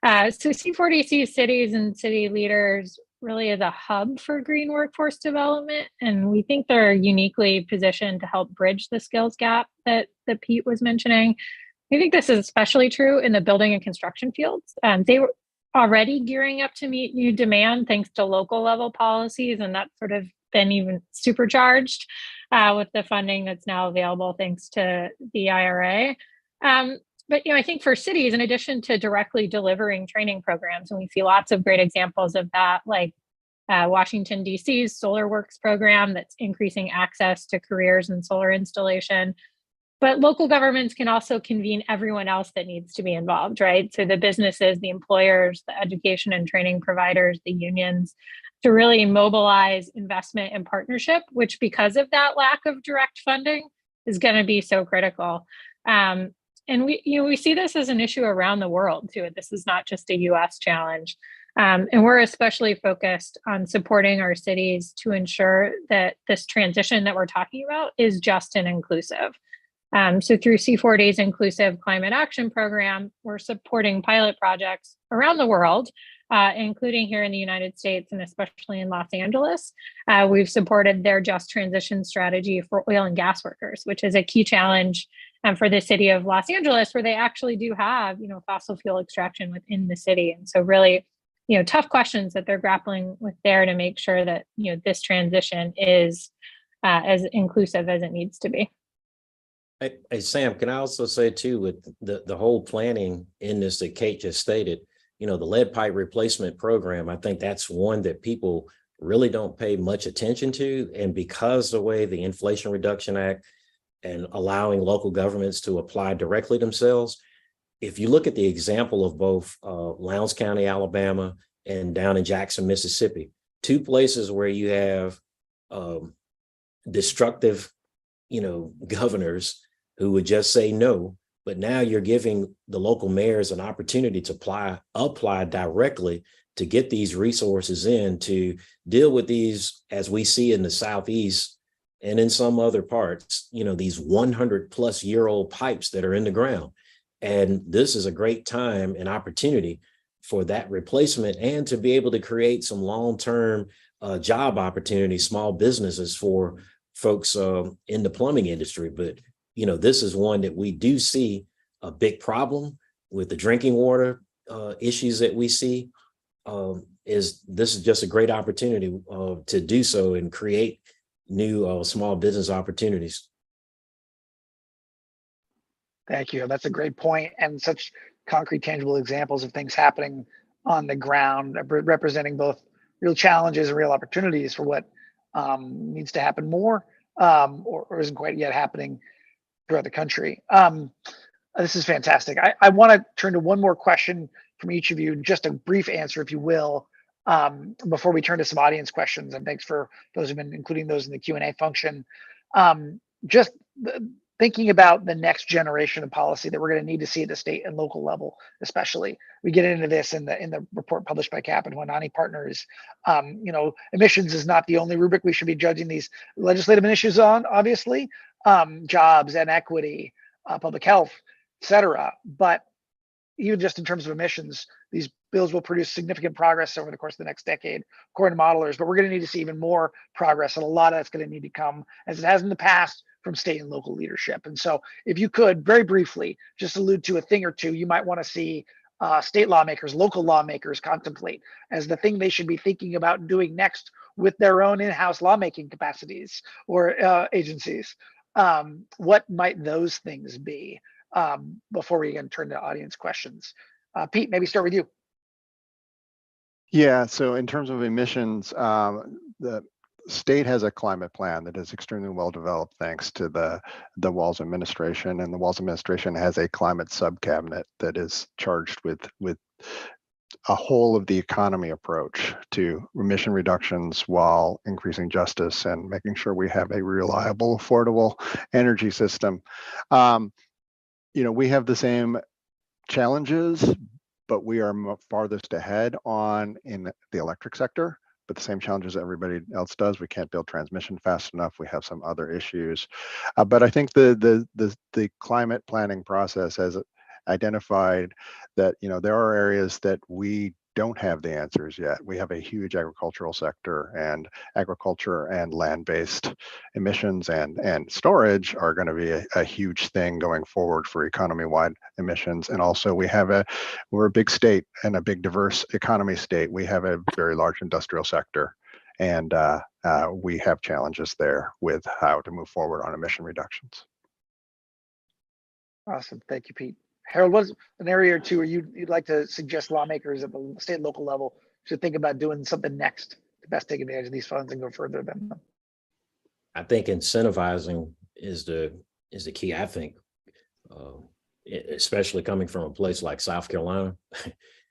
So C40 sees cities and city leaders really as a hub for green workforce development. And we think they're uniquely positioned to help bridge the skills gap that Pete was mentioning. I think this is especially true in the building and construction fields. They were already gearing up to meet new demand thanks to local level policies, and that's sort of been even supercharged with the funding that's now available thanks to the IRA. But I think for cities, in addition to directly delivering training programs, and we see lots of great examples of that, like Washington, D.C.'s Solar Works program that's increasing access to careers in solar installation. But local governments can also convene everyone else that needs to be involved, right? So the businesses, the employers, the education and training providers, the unions, to really mobilize investment and partnership, which because of that lack of direct funding is going to be so critical. And we see this as an issue around the world too. This is not just a US challenge. And we're especially focused on supporting our cities to ensure that this transition that we're talking about is just and inclusive. So through C40's Inclusive Climate Action Program, we're supporting pilot projects around the world, including here in the United States and especially in Los Angeles. We've supported their just transition strategy for oil and gas workers, which is a key challenge for the city of Los Angeles, where they actually do have, fossil fuel extraction within the city. And so really, tough questions that they're grappling with there to make sure that, this transition is as inclusive as it needs to be. Hey, Sam, can I also say too, with the whole planning in this that Kate just stated, the lead pipe replacement program, I think that's one that people really don't pay much attention to. And because the way the Inflation Reduction Act and allowing local governments to apply directly themselves, if you look at the example of both Lowndes County, Alabama, and down in Jackson, Mississippi, two places where you have destructive, governors who would just say no, but now you're giving the local mayors an opportunity to apply directly to get these resources in to deal with these, as we see in the Southeast and in some other parts, these 100-plus-year-old pipes that are in the ground. And this is a great time and opportunity for that replacement and to be able to create some long-term job opportunities, small businesses for folks in the plumbing industry. But, this is one that we do see a big problem with the drinking water issues that we see. This is just a great opportunity to do so and create new small business opportunities. Thank you. That's a great point, and such concrete, tangible examples of things happening on the ground, representing both real challenges and real opportunities for what needs to happen more or isn't quite yet happening throughout the country. This is fantastic. I want to turn to one more question from each of you, just a brief answer, if you will, before we turn to some audience questions. And thanks for those who've been including those in the Q&A function. Just thinking about the next generation of policy that we're going to need to see at the state and local level, especially. We get into this in the report published by CAP and Wanani Partners. Emissions is not the only rubric we should be judging these legislative issues on, obviously. Jobs and equity, public health, et cetera. But even just in terms of emissions, these bills will produce significant progress over the course of the next decade, according to modelers. But we're going to need to see even more progress, and a lot of that's going to need to come, as it has in the past, from state and local leadership. And so if you could, very briefly, just allude to a thing or two you might want to see state lawmakers, local lawmakers contemplate as the thing they should be thinking about doing next with their own in-house lawmaking capacities or agencies. What might those things be before we can turn to audience questions? Pete, maybe start with you. Yeah, so in terms of emissions, the state has a climate plan that is extremely well developed thanks to the Walz administration, and the Walz administration has a climate sub-cabinet that is charged with a whole of the economy approach to emission reductions while increasing justice and making sure we have a reliable, affordable energy system. We have the same challenges, but we are farthest ahead in the electric sector, but the same challenges everybody else does. We can't build transmission fast enough. We have some other issues. But I think the climate planning process has identified that, there are areas that we don't have the answers yet. We have a huge agricultural sector, and agriculture and land-based emissions and storage are going to be a huge thing going forward for economy-wide emissions. And also we're a big state and a big diverse economy state. We have a very large industrial sector, and we have challenges there with how to move forward on emission reductions. Awesome. Thank you, Pete. Harold, what's an area or two where you'd like to suggest lawmakers at the state and local level should think about doing something next to best take advantage of these funds and go further than them? I think incentivizing is the key. I think, especially coming from a place like South Carolina,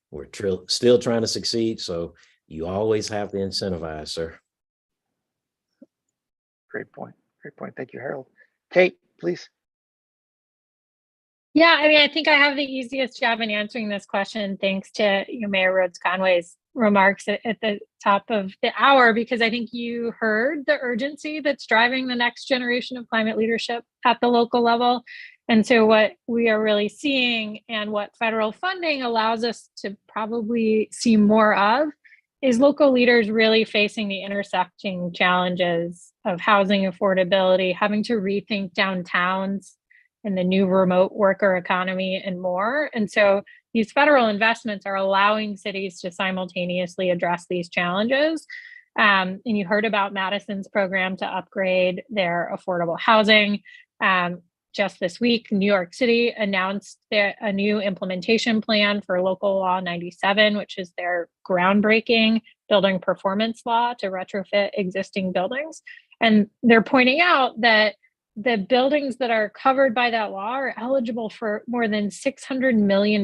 we're still trying to succeed. So you always have to incentivize, sir. Great point. Great point. Thank you, Harold. Kate, please. Yeah, I mean, I think I have the easiest job in answering this question, thanks to Mayor Rhodes Conway's remarks at the top of the hour, because I think you heard the urgency that's driving the next generation of climate leadership at the local level. And so what we are really seeing, and what federal funding allows us to probably see more of, is local leaders really facing the intersecting challenges of housing affordability, having to rethink downtowns and the new remote worker economy and more. And so these federal investments are allowing cities to simultaneously address these challenges. And you heard about Madison's program to upgrade their affordable housing. Just this week, New York City announced a new implementation plan for Local Law 97, which is their groundbreaking building performance law to retrofit existing buildings. And they're pointing out that the buildings that are covered by that law are eligible for more than $600 million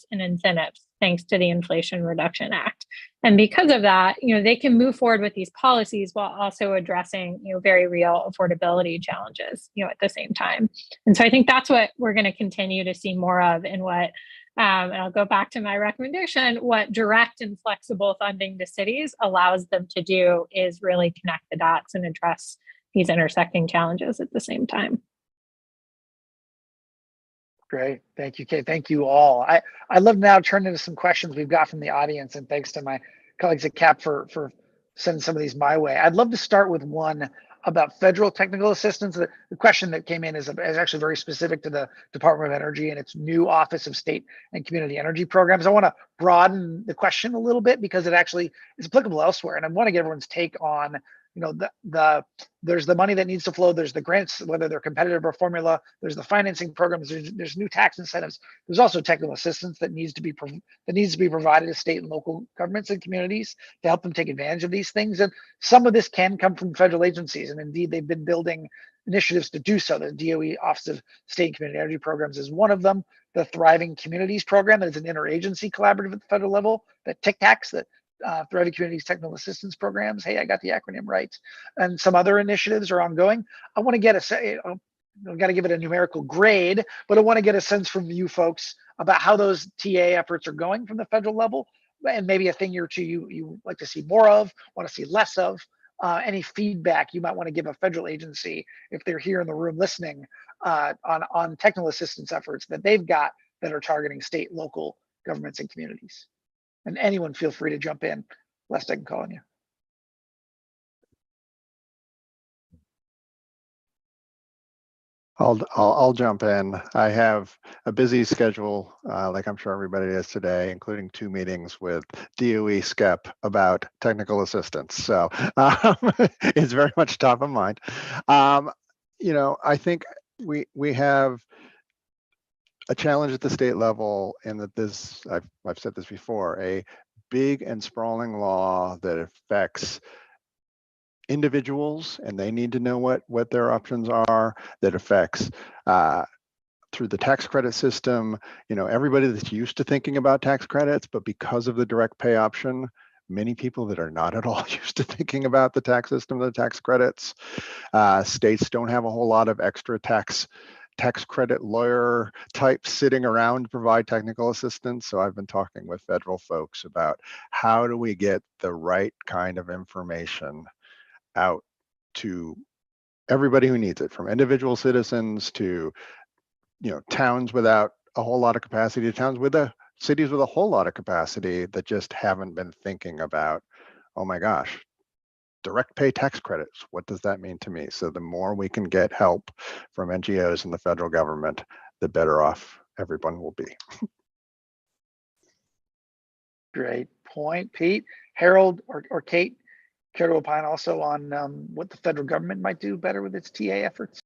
in incentives, thanks to the Inflation Reduction Act. And because of that, they can move forward with these policies while also addressing, very real affordability challenges, at the same time. And so I think that's what we're going to continue to see more of, and what, and I'll go back to my recommendation, what direct and flexible funding to cities allows them to do is really connect the dots and address these intersecting challenges at the same time. Great. Thank you, Kate. Thank you all. I'd love to now turn into some questions we've got from the audience, and thanks to my colleagues at CAP for sending some of these my way. I'd love to start with one about federal technical assistance. The question that came in is actually very specific to the Department of Energy and its new Office of State and Community Energy Programs. I want to broaden the question a little bit because it actually is applicable elsewhere, and I want to get everyone's take on, there's the money that needs to flow. There's the grants, whether they're competitive or formula. There's the financing programs. There's new tax incentives. There's also technical assistance that needs to be provided to state and local governments and communities to help them take advantage of these things. And some of this can come from federal agencies, and indeed they've been building initiatives to do so. The DOE Office of State and Community Energy Programs is one of them. The Thriving Communities Program, that is an interagency collaborative at the federal level. The TICTACs, that Thriving Communities Technical Assistance Programs. Hey, I got the acronym right. And some other initiatives are ongoing. I want to get I've got to give it a numerical grade, but I want to get a sense from you folks about how those TA efforts are going from the federal level, and maybe a thing or two you like to see more of, want to see less of. Any feedback you might want to give a federal agency if they're here in the room listening on technical assistance efforts that they've got that are targeting state, local governments and communities. And anyone feel free to jump in, lest I can call on you. I'll jump in. I have a busy schedule, like I'm sure everybody is today, including 2 meetings with DOE SCEP about technical assistance. So it's very much top of mind. I think we have a challenge at the state level, in that I've said this before, a big and sprawling law that affects individuals, and they need to know what their options are, that affects through the tax credit system, everybody that's used to thinking about tax credits, but because of the direct pay option, many people that are not at all used to thinking about the tax system, the tax credits. States don't have a whole lot of extra tax tax credit lawyer types sitting around to provide technical assistance. So I've been talking with federal folks about how do we get the right kind of information out to everybody who needs it, from individual citizens to, towns without a whole lot of capacity, to towns with cities with a whole lot of capacity that just haven't been thinking about, oh my gosh, direct pay tax credits. What does that mean to me? So the more we can get help from NGOs and the federal government, the better off everyone will be. Great point, Pete. Harold or Kate, care to opine also on what the federal government might do better with its TA efforts?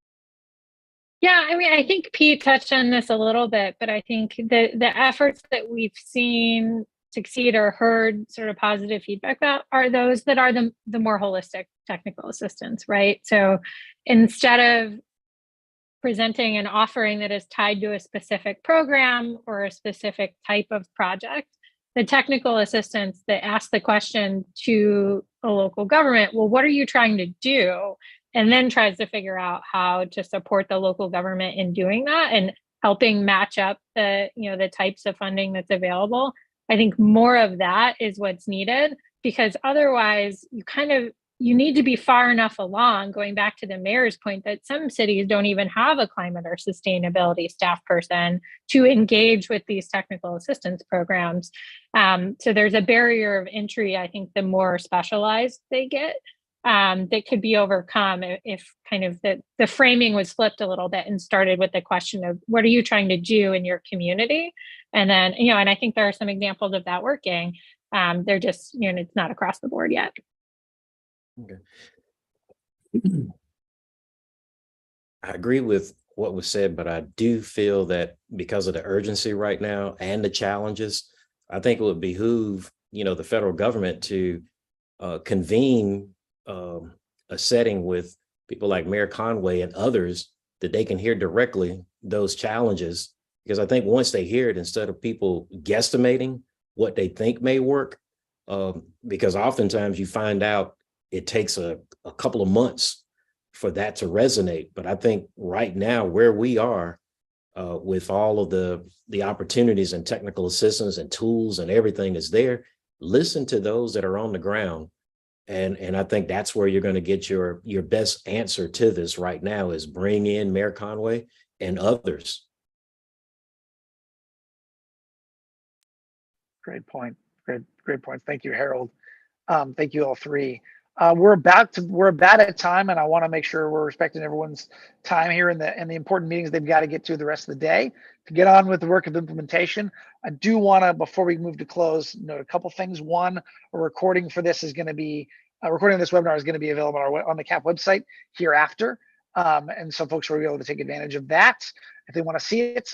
Yeah, I mean, I think Pete touched on this a little bit, but I think the efforts that we've seen succeed or heard sort of positive feedback about are those that are the more holistic technical assistance, right? So instead of presenting an offering that is tied to a specific program or a specific type of project, the technical assistance that asks the question to a local government, well, what are you trying to do? And then tries to figure out how to support the local government in doing that and helping match up the types of funding that's available. I think more of that is what's needed, because otherwise you need to be far enough along, going back to the mayor's point, that some cities don't even have a climate or sustainability staff person to engage with these technical assistance programs. So there's a barrier of entry, I think, the more specialized they get, that could be overcome if kind of the framing was flipped a little bit and started with the question of what are you trying to do in your community? And then, and I think there are some examples of that working. They're just, it's not across the board yet. Okay. I agree with what was said, but I do feel that because of the urgency right now and the challenges, I think it would behoove, the federal government to convene a setting with people like Mayor Conway and others that they can hear directly those challenges. Because I think once they hear it, instead of people guesstimating what they think may work, because oftentimes you find out it takes a couple of months for that to resonate. But I think right now where we are with all of the opportunities and technical assistance and tools and everything is there, listen to those that are on the ground. And I think that's where you're going to get your best answer to this right now, is bring in Mayor Conway and others. Great point. Great points. Thank you, Harold. Thank you all three. We're about at time, and I want to make sure we're respecting everyone's time here and the important meetings they've got to get to the rest of the day to get on with the work of implementation. I do want to, before we move to close, note a couple things. One, a recording for this is going to be recording of this webinar is going to be available on the CAP website hereafter, and so folks will be able to take advantage of that if they want to see it.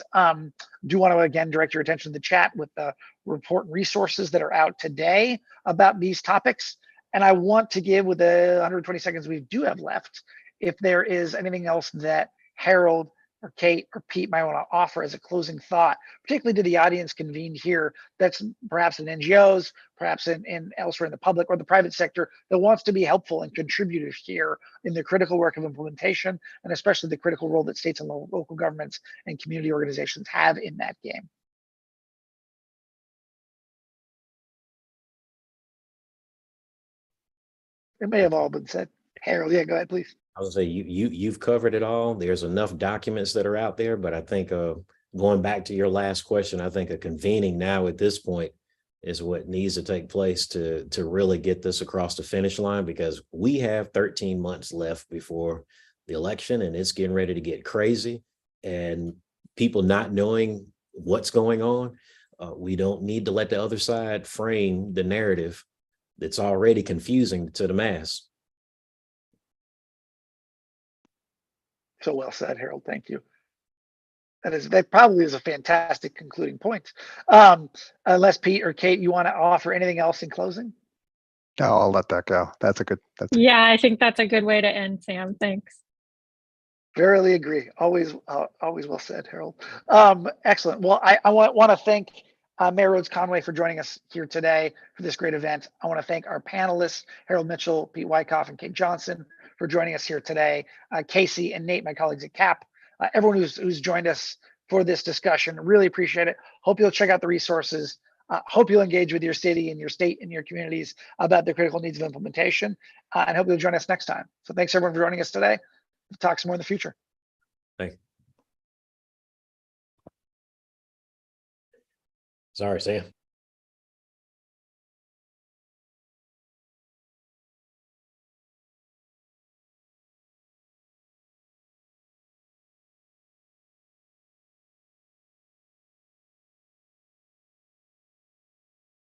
Do want to again direct your attention to the chat with the report and resources that are out today about these topics. And I want to give, with the 120 seconds we do have left, if there is anything else that Harold or Kate or Pete might want to offer as a closing thought, particularly to the audience convened here, that's perhaps in NGOs, perhaps in elsewhere in the public or the private sector, that wants to be helpful and contributive here in the critical work of implementation, and especially the critical role that states and local governments and community organizations have in that game. It may have all been said. Harold, yeah, go ahead, please. I would say you've covered it all. There's enough documents that are out there, but I think going back to your last question, I think a convening now at this point is what needs to take place to really get this across the finish line, because we have 13 months left before the election and it's getting ready to get crazy, and people not knowing what's going on. We don't need to let the other side frame the narrative that's already confusing to the mass. So well said, Harold. Thank you. That probably is a fantastic concluding point. Unless Pete or Kate, you want to offer anything else in closing? No, I'll let that go. Yeah, I think that's a good way to end, Sam. Thanks. Verily agree. Always well said, Harold. Excellent. Well, I want to thank Mayor Rhodes Conway for joining us here today for this great event. I want to thank our panelists, Harold Mitchell, Pete Wyckoff, and Kate Johnson, for joining us here today. Casey and Nate, my colleagues at CAP, everyone who's joined us for this discussion. Really appreciate it. Hope you'll check out the resources. Hope you'll engage with your city and your state and your communities about the critical needs of implementation, and hope you'll join us next time. So thanks everyone for joining us today. We'll talk some more in the future. Thanks. Sorry, Sam.